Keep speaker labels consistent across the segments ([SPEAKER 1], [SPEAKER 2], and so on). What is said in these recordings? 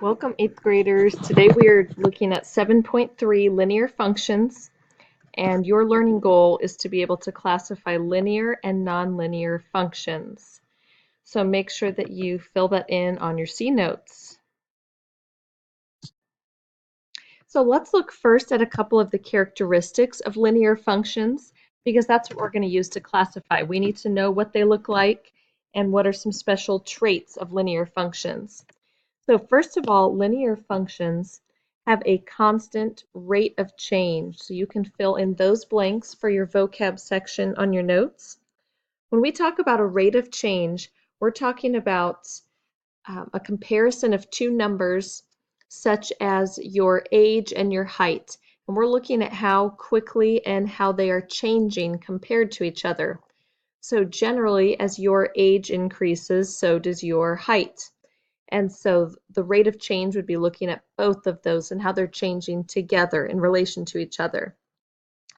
[SPEAKER 1] Welcome, 8th graders. Today we are looking at 7.3 linear functions, and your learning goal is to be able to classify linear and nonlinear functions. So make sure that you fill that in on your C notes. So let's look first at a couple of the characteristics of linear functions, because that's what we're going to use to classify. We need to know what they look like and what are some special traits of linear functions. So first of all, linear functions have a constant rate of change. So you can fill in those blanks for your vocab section on your notes. When we talk about a rate of change, we're talking about a comparison of two numbers such as your age and your height. And we're looking at how quickly and how they are changing compared to each other. So generally, as your age increases, so does your height. And so the rate of change would be looking at both of those and how they're changing together in relation to each other.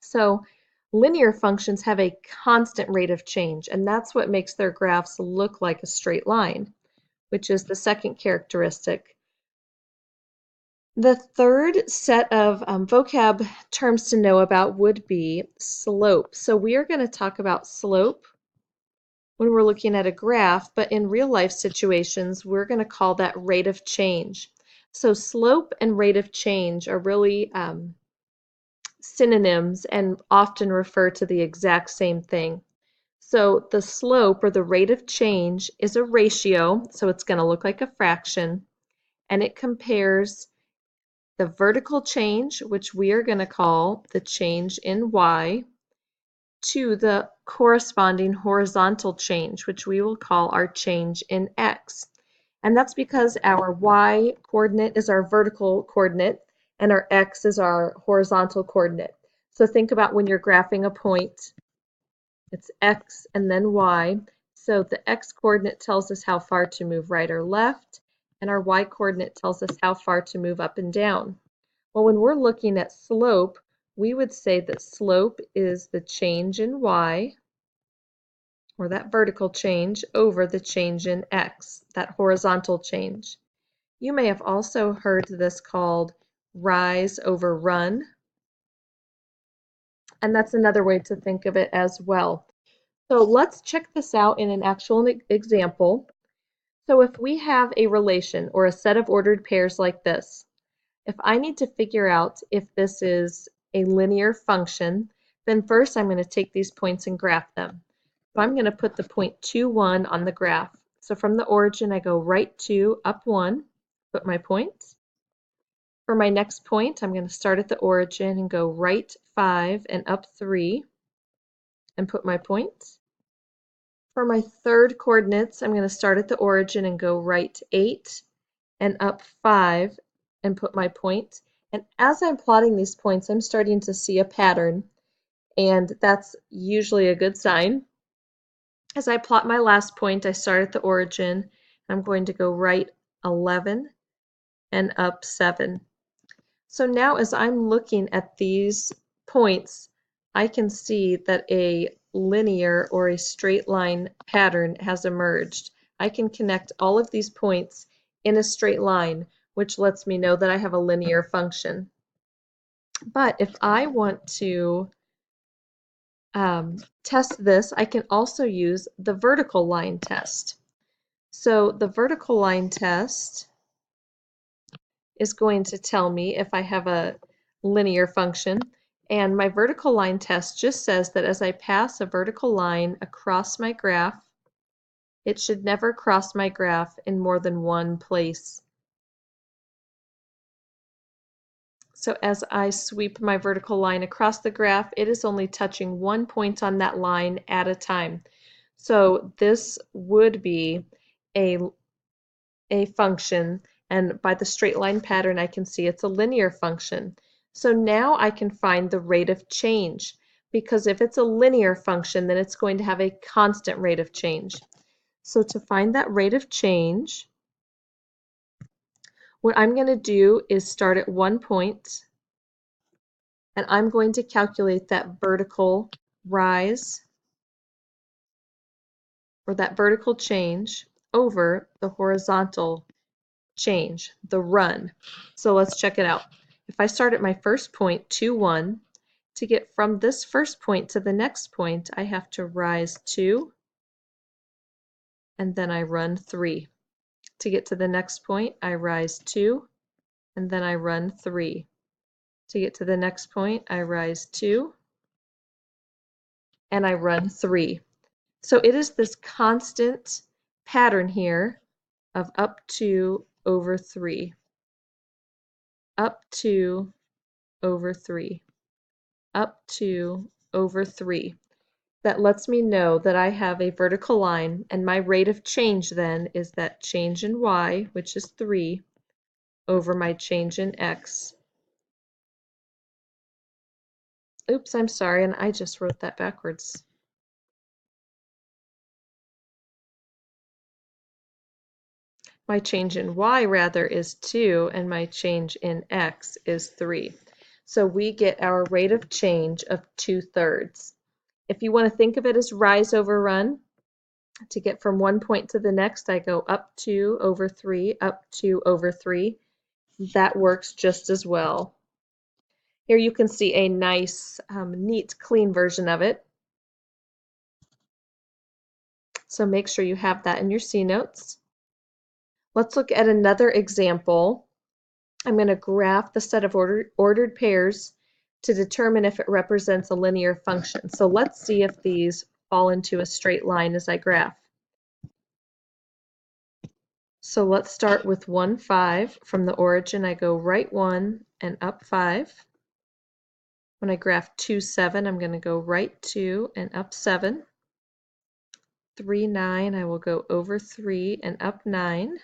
[SPEAKER 1] So linear functions have a constant rate of change, and that's what makes their graphs look like a straight line, which is the second characteristic. The third set of vocab terms to know about would be slope. So we are going to talk about slope when we're looking at a graph, but in real life situations, we're going to call that rate of change. So slope and rate of change are really synonyms and often refer to the exact same thing. So the slope or the rate of change is a ratio, so it's going to look like a fraction, and it compares the vertical change, which we are going to call the change in y, to the corresponding horizontal change, which we will call our change in x. And that's because our y coordinate is our vertical coordinate and our x is our horizontal coordinate. So think about when you're graphing a point, it's x and then y. So the x coordinate tells us how far to move right or left, and our y coordinate tells us how far to move up and down. Well, when we're looking at slope, we would say that slope is the change in y, or that vertical change, over the change in x, that horizontal change. You may have also heard this called rise over run, and that's another way to think of it as well. So let's check this out in an actual example. So if we have a relation or a set of ordered pairs like this, if I need to figure out if this is a linear function, then first I'm going to take these points and graph them. So I'm going to put the point 2, 1 on the graph. So from the origin, I go right 2, up 1, put my point. For my next point, I'm going to start at the origin and go right 5 and up 3 and put my point. For my third coordinates, I'm going to start at the origin and go right 8 and up 5 and put my point. And as I'm plotting these points, I'm starting to see a pattern, and that's usually a good sign. As I plot my last point, I start at the origin. I'm going to go right 11 and up 7. So now as I'm looking at these points, I can see that a linear or a straight line pattern has emerged. I can connect all of these points in a straight line, which lets me know that I have a linear function. But if I want to test this, I can also use the vertical line test. So the vertical line test is going to tell me if I have a linear function. And my vertical line test just says that as I pass a vertical line across my graph, it should never cross my graph in more than one place. So as I sweep my vertical line across the graph, it is only touching one point on that line at a time. So this would be a function, and by the straight line pattern I can see it's a linear function. So now I can find the rate of change, because if it's a linear function, then it's going to have a constant rate of change. So to find that rate of change, what I'm going to do is start at one point, and I'm going to calculate that vertical rise, or that vertical change, over the horizontal change, the run. So let's check it out. If I start at my first point, 2, 1, to get from this first point to the next point, I have to rise 2, and then I run 3. To get to the next point, I rise 2, and then I run 3. To get to the next point, I rise 2, and I run 3. So it is this constant pattern here of up 2 over 3, up 2 over 3, up 2 over 3. That lets me know that I have a vertical line, and my rate of change then is that change in y, which is 3, over my change in x. Oops, I'm sorry, and I just wrote that backwards. My change in y, rather, is 2, and my change in x is 3. So we get our rate of change of 2/3. If you want to think of it as rise over run, to get from one point to the next, I go up 2 over 3, up 2 over 3. That works just as well. Here you can see a nice, neat, clean version of it. So make sure you have that in your C notes. Let's look at another example. I'm going to graph the set of ordered pairs to determine if it represents a linear function. So let's see if these fall into a straight line as I graph. So let's start with 1, 5. From the origin, I go right 1 and up 5. When I graph 2, 7, I'm going to go right 2 and up 7. 3, 9, I will go over 3 and up 9.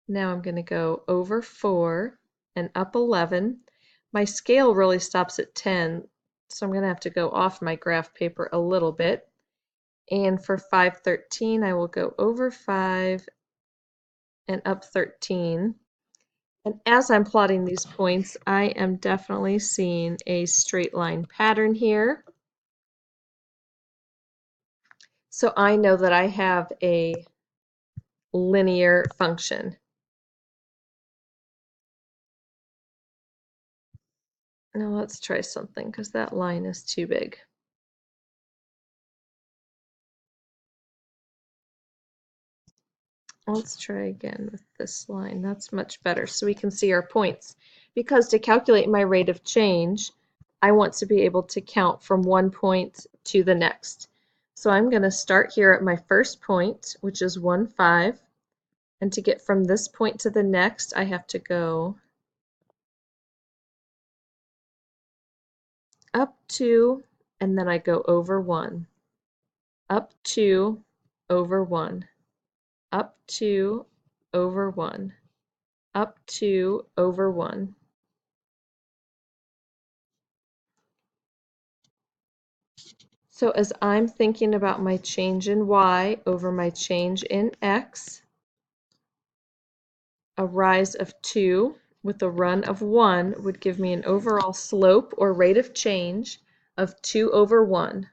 [SPEAKER 1] Now I'm going to go over 4 and up 11. My scale really stops at 10, so I'm going to have to go off my graph paper a little bit. And for 5, 13, I will go over 5 and up 13. And as I'm plotting these points, I am definitely seeing a straight line pattern here. So I know that I have a linear function. Now let's try something because that line is too big. Let's try again with this line. That's much better so we can see our points. Because to calculate my rate of change, I want to be able to count from one point to the next. So I'm going to start here at my first point, which is 1, 5. And to get from this point to the next, I have to go up 2, and then I go over 1. Up 2, over 1. Up 2, over 1. Up 2, over 1. So as I'm thinking about my change in y over my change in x, a rise of 2 with a run of 1 would give me an overall slope or rate of change of 2 over 1.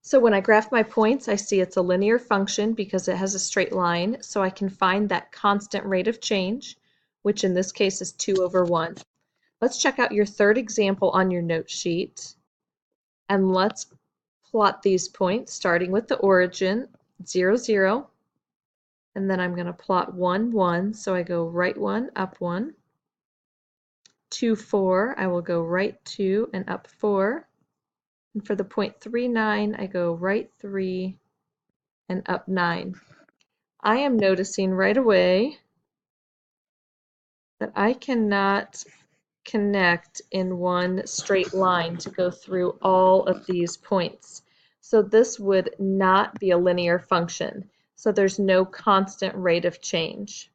[SPEAKER 1] So when I graph my points, I see it's a linear function because it has a straight line, so I can find that constant rate of change, which in this case is 2 over 1. Let's check out your third example on your note sheet. And let's plot these points starting with the origin, 0, 0. And then I'm going to plot 1, 1. So I go right 1, up 1. 2, 4. I will go right 2 and up 4. And for the point 3, 9, I go right 3 and up 9. I am noticing right away that I cannot connect in one straight line to go through all of these points. So this would not be a linear function. So there's no constant rate of change.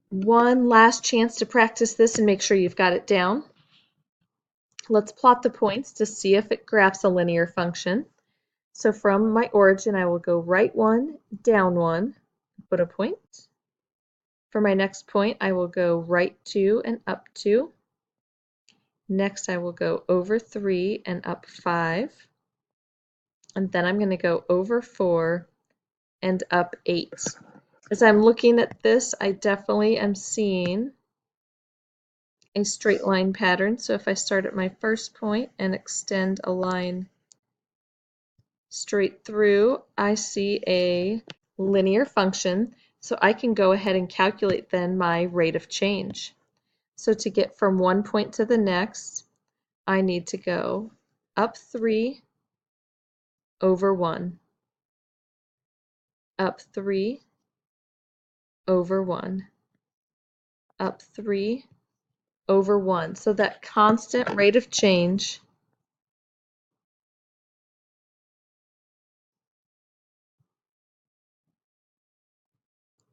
[SPEAKER 1] One last chance to practice this and make sure you've got it down. Let's plot the points to see if it graphs a linear function. So from my origin, I will go right 1, down 1, put a point. For my next point, I will go right 2 and up 2. Next, I will go over 3 and up 5. and then I'm going to go over 4 and up 8. As I'm looking at this, I definitely am seeing a straight line pattern. So if I start at my first point and extend a line straight through, I see a linear function. So I can go ahead and calculate then my rate of change. So to get from one point to the next, I need to go up 3 over 1, up 3 over 1, up 3 over 1. So that constant rate of change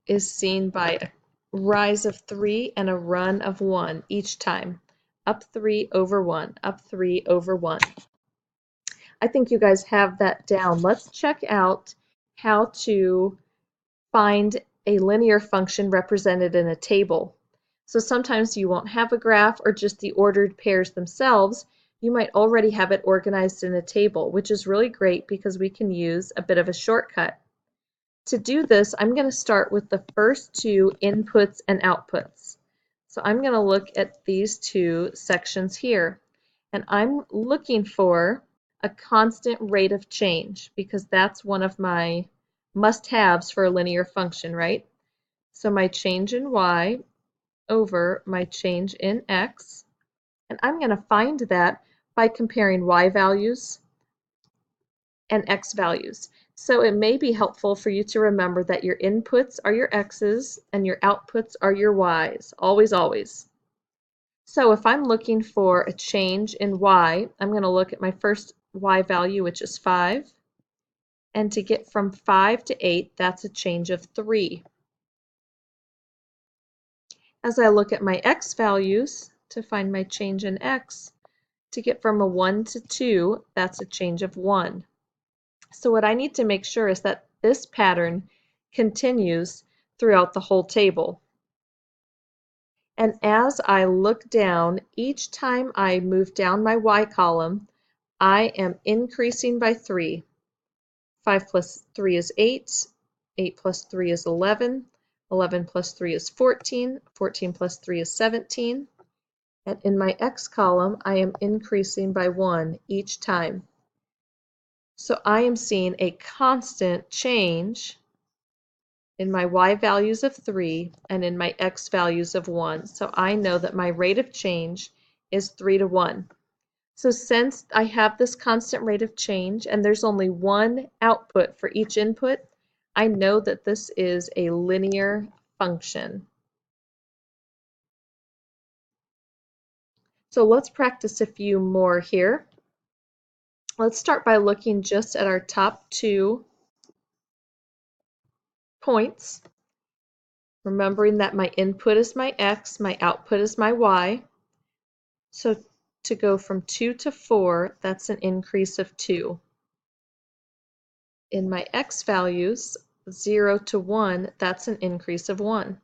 [SPEAKER 1] is seen by a rise of 3 and a run of 1 each time. Up 3 over 1, up 3 over 1. I think you guys have that down. Let's check out how to find a linear function represented in a table. So sometimes you won't have a graph or just the ordered pairs themselves. You might already have it organized in a table, which is really great because we can use a bit of a shortcut. To do this, I'm going to start with the first two inputs and outputs. So I'm going to look at these two sections here, and I'm looking for a constant rate of change because that's one of my must-haves for a linear function, right? So my change in y over my change in x, and I'm going to find that by comparing y values and x values. So it may be helpful for you to remember that your inputs are your x's and your outputs are your y's, always, always. So if I'm looking for a change in y, I'm going to look at my first y value, which is 5. And to get from 5 to 8, that's a change of 3. As I look at my x values to find my change in x, to get from a 1 to 2, that's a change of 1. So what I need to make sure is that this pattern continues throughout the whole table. And as I look down, each time I move down my y column, I am increasing by 3. 5 plus 3 is 8. 8 plus 3 is 11. 11 plus 3 is 14. 14 plus 3 is 17. And in my x column, I am increasing by 1 each time. So I am seeing a constant change in my y values of 3 and in my x values of 1. So I know that my rate of change is 3 to 1. So since I have this constant rate of change and there's only one output for each input, I know that this is a linear function. So let's practice a few more here. Let's start by looking just at our top 2 points, remembering that my input is my x, my output is my y. So to go from 2 to 4, that's an increase of 2. In my x values, 0 to 1, that's an increase of 1.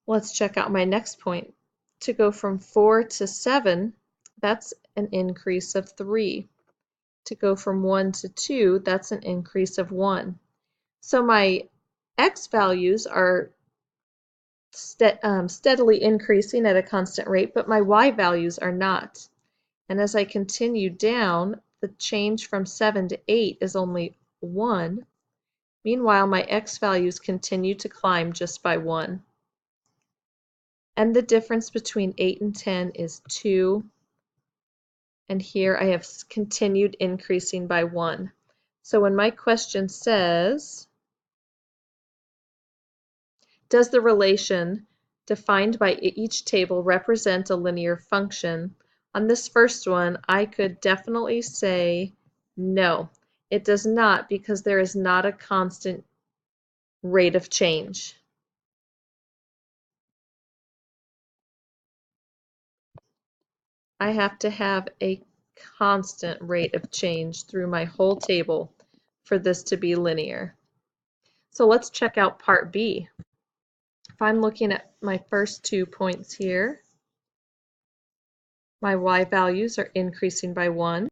[SPEAKER 1] Let's check out my next point. To go from 4 to 7, that's an increase of 3. To go from 1 to 2, that's an increase of 1. So my x values are steadily increasing at a constant rate, but my y values are not. And as I continue down, the change from 7 to 8 is only 1. Meanwhile, my x values continue to climb just by 1. And the difference between 8 and 10 is 2. And here I have continued increasing by 1. So when my question says, does the relation defined by each table represent a linear function? On this first one, I could definitely say no. It does not because there is not a constant rate of change. I have to have a constant rate of change through my whole table for this to be linear. So let's check out part B. If I'm looking at my first 2 points here, my y values are increasing by 1.